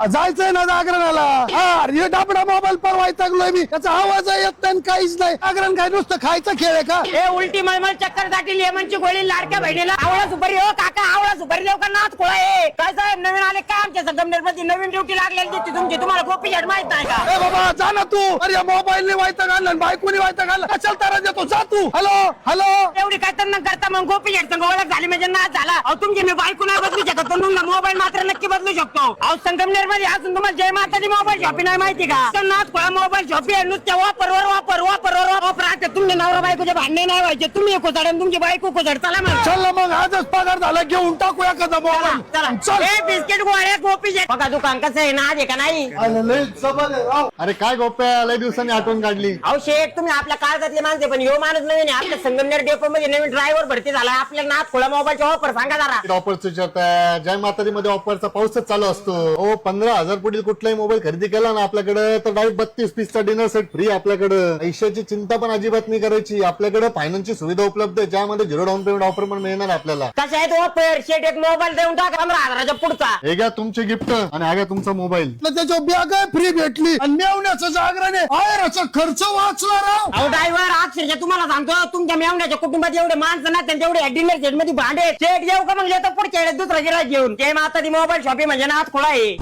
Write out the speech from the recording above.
जायचंय ना जागरणाला. हे डाबडा मोबाईल पर वैतागलोय मी. त्याचा आवाज येत नाही काहीच नाही. जागरण काय नुसतं खायचं खेळ आहे का? हे उलटी मळमळ चक्कर साठी लेमनची गोळी लाडक्या बहिणीला आवळा सुपारी. हो काका आवळा सुपारी देऊ का नाच खोळा आहे काय साहेब? नवीन आले काय आमच्या संगमनेर मध्ये नवीन ड्युटी लागलेली दिसते तुमची. तुम्हाला गोपी झड माहित नाही का? ए बाबा जा ना तू. अरे मोबाईलने वैताग आणलं बायकोनी वैताग आणलं. कशाला तारा देतो? जा तू. Hello hello. एवढी काय तर करता मग गोपी झड संग ओळख झाली म्हणजे नाच झाला. अहो तुमची मी बायको नाही बदलू शकत पण तुमचा मोबाईल मात्र नक्की बदलू शकतो. अहो संगमनेर मध्ये अजून तुम्हाला जय माताची मोबाईल शॉपी नाही माहिती का? नाच खोळा मोबाईल शॉपी आहे. नुसत्या वापरवर वापर तुमचे नवरा बायकोचे भांडणे नाही व्हायचे. तुम्ही कोसड आणि तुमची बायको कोसड. चला मग चल मग आजच पगार झाला घेऊन टाकू एखादा मोबाईल. चला चल. हे बिस्किट गोळ्या गोपी झड बघा दुकान कसं आहे नाच आहे का नाही? अरे काय गोप्या लय दिवसांनी आठवण काढली. अहो शेठ तुम्ही आपल्या काळजातले माणसे पण ह्यो माणूस नवीन आहे. आपल्या संगमनेर डेपो मध्ये नवीन ड्रायव्हर भरती झाला. आपल्या नाच खोळा मोबाईलचा ऑफर सांगा जरा. ऑफरच विचारताय. जय माताजी मध्ये ऑफरचा पाऊसच चालू असतो. ओ 15,000 पुढील कुठलाही मोबाईल खरेदी केला ना आपल्याकडे तर डायरेक्ट 32 पीसचा डिनर सेट फ्री आपल्याकडे. पैशाची चिंता पण अजिबात नाही करायची. आपल्याकडे फायनान्सची सुविधा उपलब्ध आहे ज्यामध्ये 0 डाऊन पेमेंट ऑफर पण मिळणार आपल्याला. कशा आहे तो ऑफर? शेठ एक मोबाईल देऊन टाका 15,000च्या पुढचा. हे घ्या तुमचे गिफ्ट आणि हा घ्या तुमचा मोबाईल. त्याच्या बॅग फ्री भेटली आणि मेवण्याचं जागरण आहे. आयराचा खर्च वाचला राव. अहो ड्रायव्हर अक्षरशः तुम्हाला सांगतो तुमच्या मेवण्याच्या कुटुंबात एवढे माणसं ना तेवढे डिनर सेट मध्ये भांडे. शेठ येऊ का मग येतो पुढच्या वेळेस दुसरा गिराईक घेऊन. जय माताजी मोबाईल शॉपी म्हणजे नाच खोळा आहे.